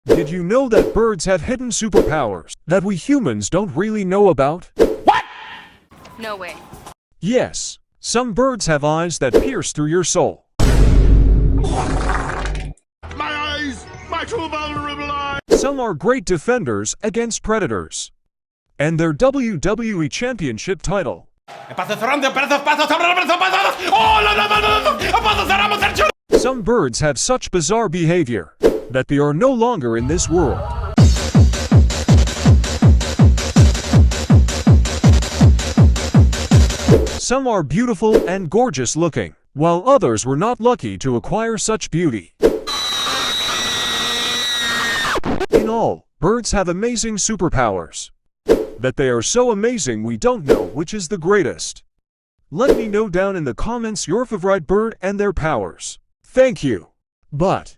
Did you know that birds have hidden superpowers that we humans don't really know about? No way. Yes, some birds have eyes that pierce through your soul. My eyes! My two vulnerable eyes! Some are great defenders against predators. And their WWE Championship title. Some birds have such bizarre behavior that they are no longer in this world. Some are beautiful and gorgeous looking, while others were not lucky to acquire such beauty. In all, birds have amazing superpowers. That they are so amazing we don't know which is the greatest. Let me know down in the comments your favorite bird and their powers. Thank you. But